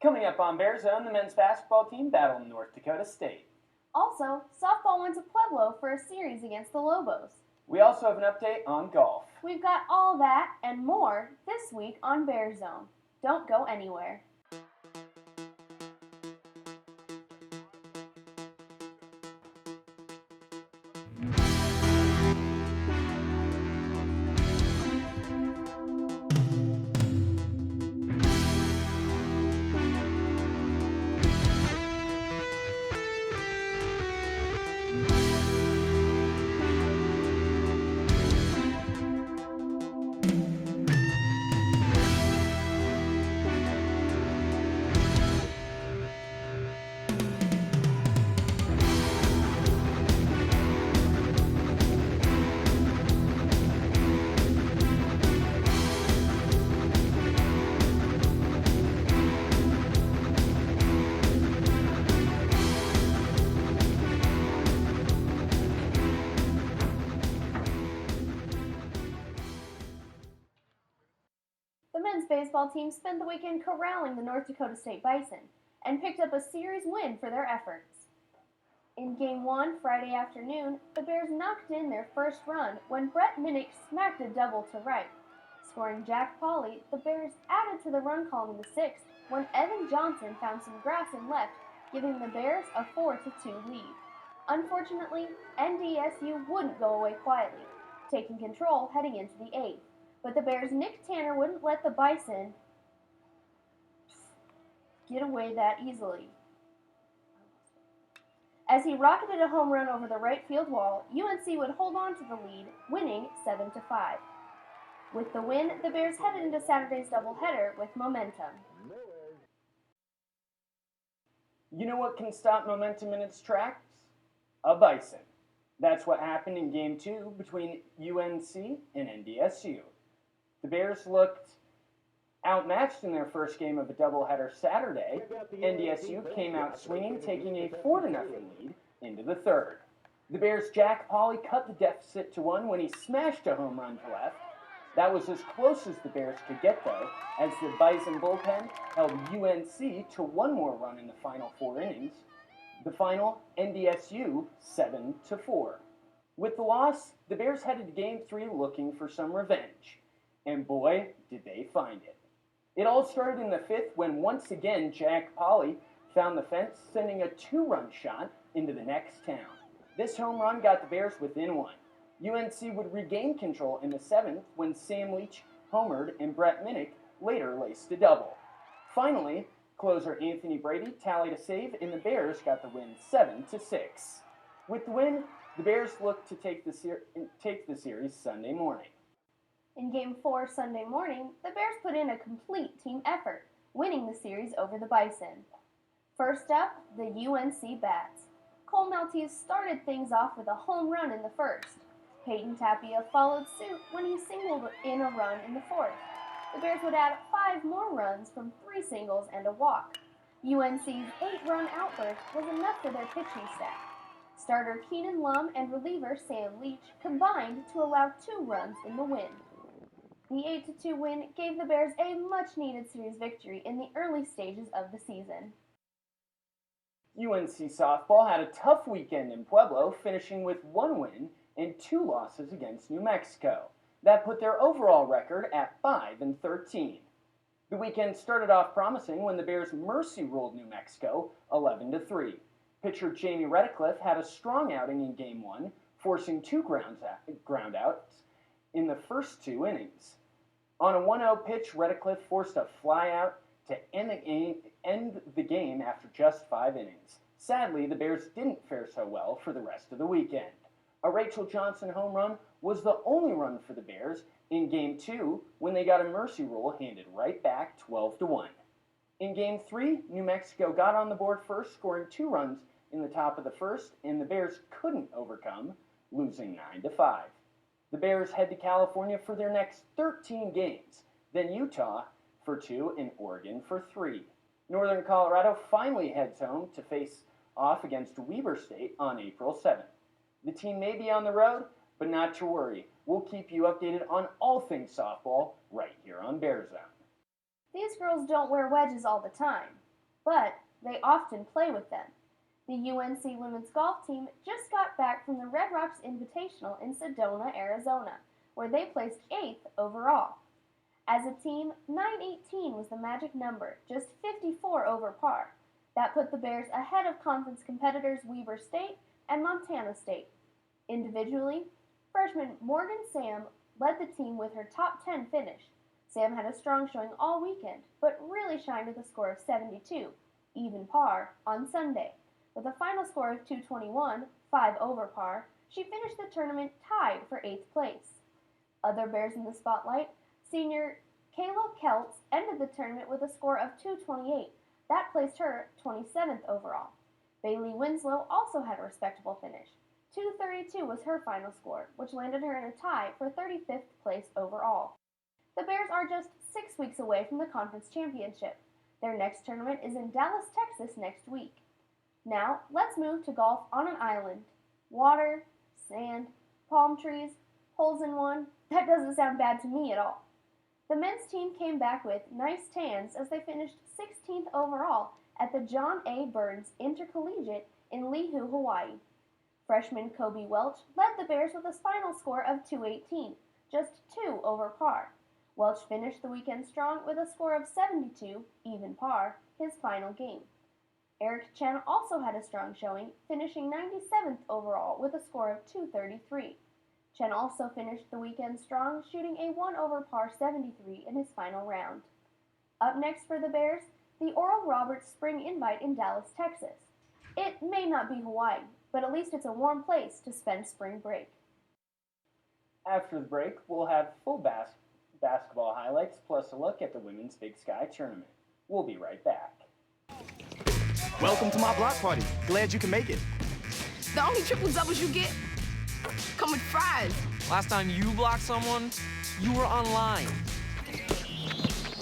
Coming up on BearZone, the men's basketball team battled North Dakota State. Also, softball went to Pueblo for a series against the Lobos. We also have an update on golf. We've got all that and more this week on BearZone. Don't go anywhere. The men's baseball team spent the weekend corralling the North Dakota State Bison and picked up a series win for their efforts. In Game 1 Friday afternoon, the Bears knocked in their first run when Brett Minnick smacked a double to right. Scoring Jack Pauley, the Bears added to the run column in the sixth when Evan Johnson found some grass in left, giving the Bears a 4-2 lead. Unfortunately, NDSU wouldn't go away quietly, taking control heading into the eighth. But the Bears' Nick Tanner wouldn't let the Bison get away that easily. As he rocketed a home run over the right field wall, UNC would hold on to the lead, winning 7-5. With the win, the Bears headed into Saturday's doubleheader with momentum. You know what can stop momentum in its tracks? A Bison. That's what happened in Game 2 between UNC and NDSU. The Bears looked outmatched in their first game of a doubleheader Saturday. NDSU came out swinging, taking a 4-0 lead into the third. The Bears' Jack Pauley cut the deficit to 1 when he smashed a home run to left. That was as close as the Bears could get, though, as the Bison bullpen held UNC to one more run in the final 4 innings. The final, NDSU 7-4. With the loss, the Bears headed to Game 3 looking for some revenge. And boy, did they find it. It all started in the fifth when once again Jack Pauley found the fence, sending a 2-run shot into the next town. This home run got the Bears within 1. UNC would regain control in the seventh when Sam Leach homered and Brett Minnick later laced a double. Finally, closer Anthony Brady tallied a save and the Bears got the win 7-6. With the win, the Bears looked to take the series Sunday morning. In Game 4 Sunday morning, the Bears put in a complete team effort, winning the series over the Bison. First up, the UNC Bats. Cole Maltese started things off with a home run in the first. Peyton Tapia followed suit when he singled in a run in the fourth. The Bears would add 5 more runs from 3 singles and a walk. UNC's 8-run outburst was enough for their pitching staff. Starter Keenan Lum and reliever Sam Leach combined to allow 2 runs in the win. The 8-2 win gave the Bears a much-needed series victory in the early stages of the season. UNC softball had a tough weekend in Pueblo, finishing with 1 win and 2 losses against New Mexico. That put their overall record at 5-13. The weekend started off promising when the Bears mercy ruled New Mexico 11-3. Pitcher Jamie Redcliffe had a strong outing in Game 1, forcing 2 ground outs in the first 2 innings. On a 1-0 pitch, Redcliffe forced a flyout to end the game after just 5 innings. Sadly, the Bears didn't fare so well for the rest of the weekend. A Rachel Johnson home run was the only run for the Bears in Game 2 when they got a mercy rule handed right back 12-1. In Game 3, New Mexico got on the board first, scoring 2 runs in the top of the first, and the Bears couldn't overcome, losing 9-5. The Bears head to California for their next 13 games, then Utah for 2 and Oregon for 3. Northern Colorado finally heads home to face off against Weber State on April 7th. The team may be on the road, but not to worry. We'll keep you updated on all things softball right here on BearZone. These girls don't wear wedges all the time. but they often play with them. The UNC women's golf team just got back from the Red Rocks Invitational in Sedona, Arizona, where they placed 8th overall. As a team, 918 was the magic number, just 54 over par. That put the Bears ahead of conference competitors Weber State and Montana State. Individually, freshman Morgan Sam led the team with her top 10 finish. Sam had a strong showing all weekend, but really shined with a score of 72, even par, on Sunday. With a final score of 221, 5 over par, she finished the tournament tied for 8th place. Other Bears in the spotlight, senior Kayla Keltz ended the tournament with a score of 228. That placed her 27th overall. Bailey Winslow also had a respectable finish. 232 was her final score, which landed her in a tie for 35th place overall. The Bears are just 6 weeks away from the conference championship. Their next tournament is in Dallas, Texas next week. Now, let's move to golf on an island. Water, sand, palm trees, holes in one. That doesn't sound bad to me at all. The men's team came back with nice tans as they finished 16th overall at the John A. Burns Intercollegiate in Lihu, Hawaii. Freshman Kobe Welch led the Bears with a final score of 218, just 2 over par. Welch finished the weekend strong with a score of 72, even par, his final game. Eric Chen also had a strong showing, finishing 97th overall with a score of 233. Chen also finished the weekend strong, shooting a 1 over par 73 in his final round. Up next for the Bears, the Oral Roberts Spring Invite in Dallas, Texas. It may not be Hawaii, but at least it's a warm place to spend spring break. After the break, we'll have full basketball highlights plus a look at the Women's Big Sky Tournament. We'll be right back. Welcome to my block party. Glad you can make it. The only triple doubles you get come with fries. Last time you blocked someone, you were online.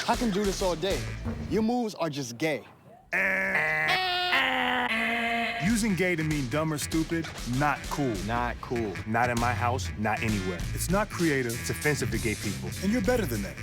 I can do this all day. Your moves are just gay. Using gay to mean dumb or stupid, not cool. Not cool. Not in my house, not anywhere. It's not creative, it's offensive to gay people. And you're better than that.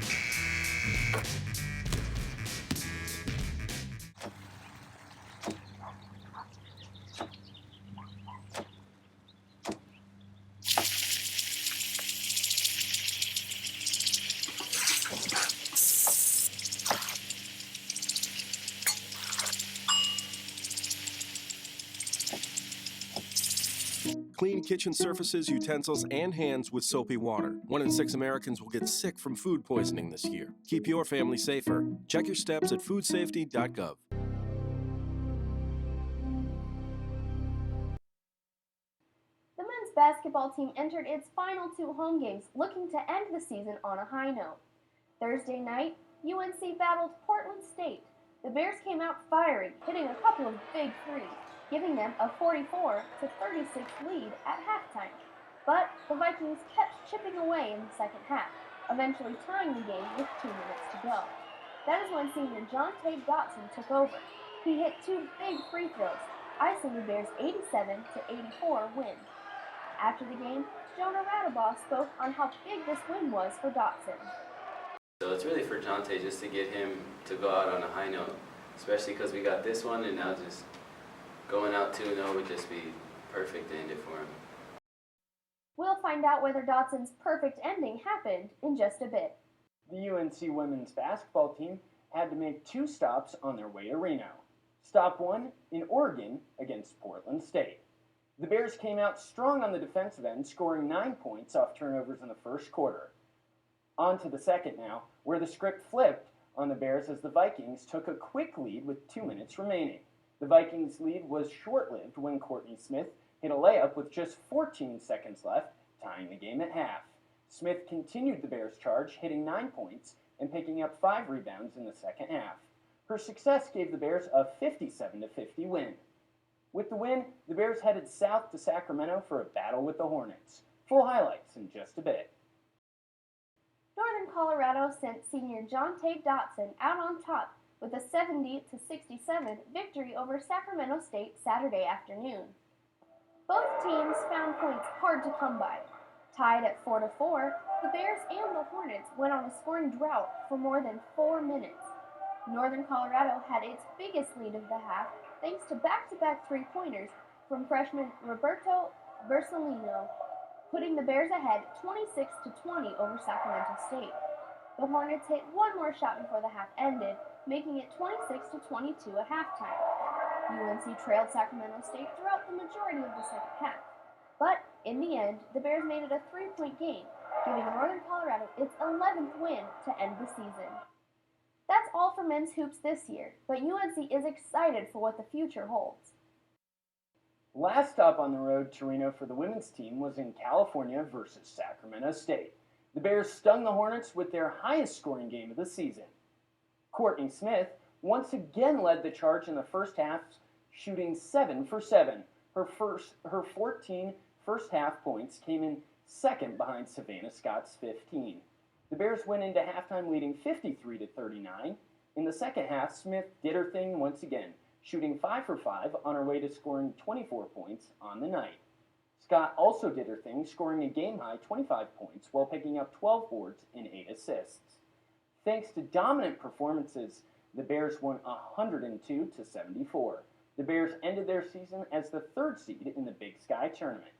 Clean kitchen surfaces, utensils, and hands with soapy water. 1 in 6 Americans will get sick from food poisoning this year. Keep your family safer. Check your steps at foodsafety.gov. The men's basketball team entered its final 2 home games, looking to end the season on a high note. Thursday night, UNC battled Portland State. The Bears came out firing, hitting a couple of big threes, giving them a 44-36 lead at halftime. But the Vikings kept chipping away in the second half, eventually tying the game with 2 minutes to go. That is when senior Jonte Dotson took over. He hit 2 big free throws, icing the Bears' 87-84 win. After the game, Jonah Radabaugh spoke on how big this win was for Dotson. So it's really for Jonte just to get him to go out on a high note, especially because we got this one, and now just going out 2-0 would just be perfect to end it for him. We'll find out whether Dotson's perfect ending happened in just a bit. The UNC women's basketball team had to make 2 stops on their way to Reno. Stop 1 in Oregon against Portland State. The Bears came out strong on the defensive end, scoring 9 points off turnovers in the first quarter. On to the second now, where the script flipped on the Bears as the Vikings took a quick lead with 2 minutes remaining. The Vikings' lead was short-lived when Courtney Smith hit a layup with just 14 seconds left, tying the game at half. Smith continued the Bears' charge, hitting 9 points and picking up 5 rebounds in the second half. Her success gave the Bears a 57-50 win. With the win, the Bears headed south to Sacramento for a battle with the Hornets. Full highlights in just a bit. Northern Colorado sent senior Jonte Dotson out on top with a 70-67 victory over Sacramento State Saturday afternoon. Both teams found points hard to come by. Tied at 4-4, the Bears and the Hornets went on a scoring drought for more than 4 minutes. Northern Colorado had its biggest lead of the half thanks to back-to-back three-pointers from freshman Roberto Bersolino, putting the Bears ahead 26-20 over Sacramento State. The Hornets hit one more shot before the half ended, making it 26-22 at halftime. UNC trailed Sacramento State throughout the majority of the second half, but in the end, the Bears made it a three-point game, giving Northern Colorado its 11th win to end the season. That's all for men's hoops this year, but UNC is excited for what the future holds. Last stop on the road to Reno for the women's team was in California versus Sacramento State. The Bears stung the Hornets with their highest scoring game of the season. Courtney Smith once again led the charge in the first half, shooting 7 for 7. Her 14 first half points came in second behind Savannah Scott's 15. The Bears went into halftime leading 53-39. In the second half, Smith did her thing once again, shooting 5 for 5 on her way to scoring 24 points on the night. Scott also did her thing, scoring a game-high 25 points while picking up 12 boards and 8 assists. Thanks to dominant performances, the Bears won 102-74. The Bears ended their season as the third seed in the Big Sky tournament.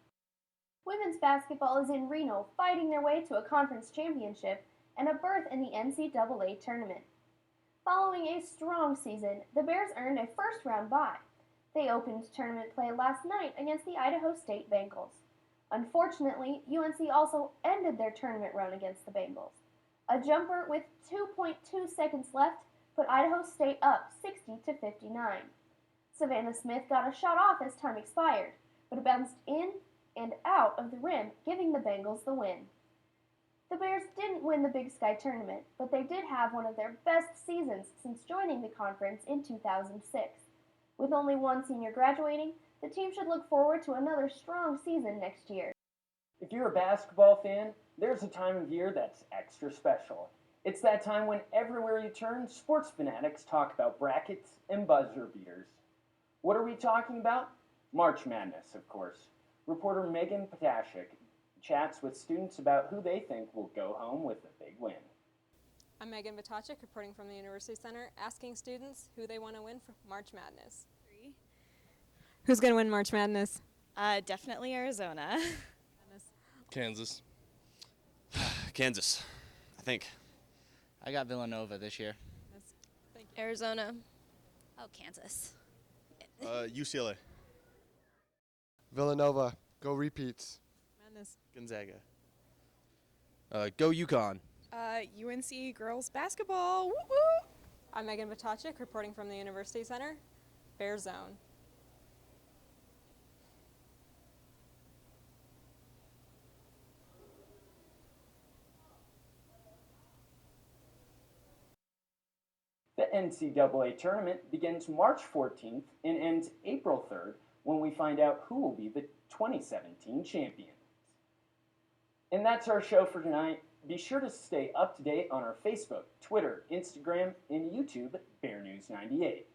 Women's basketball is in Reno, fighting their way to a conference championship and a berth in the NCAA tournament. Following a strong season, the Bears earned a first-round bye. They opened tournament play last night against the Idaho State Bengals. Unfortunately, UNC also ended their tournament run against the Bengals. A jumper with 2.2 seconds left put Idaho State up 60-59. Savannah Smith got a shot off as time expired, but it bounced in and out of the rim, giving the Bengals the win. The Bears didn't win the Big Sky tournament, but they did have one of their best seasons since joining the conference in 2006. With only one senior graduating, the team should look forward to another strong season next year. If you're a basketball fan, there's a time of year that's extra special. It's that time when everywhere you turn, sports fanatics talk about brackets and buzzer beaters. What are we talking about? March Madness, of course. Reporter Megan Potashik chats with students about who they think will go home with a big win. I'm Megan Batachik, reporting from the University Center, asking students who they want to win for March Madness. Who's going to win March Madness? Definitely Arizona. Kansas. Kansas, I think. I got Villanova this year. Thank you. Arizona. Oh, Kansas. UCLA. Villanova. Go Repeats. Madness. Gonzaga. Go UConn. UNC girls basketball. Woo woo! I'm Megan Batachik, reporting from the University Center, BearZone. The NCAA tournament begins March 14th and ends April 3rd when we find out who will be the 2017 champions. And that's our show for tonight. Be sure to stay up to date on our Facebook, Twitter, Instagram, and YouTube, Bear News 98.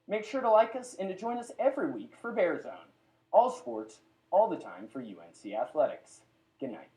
Make sure to like us and to join us every week for BearZone. All sports, all the time for UNC athletics. Good night.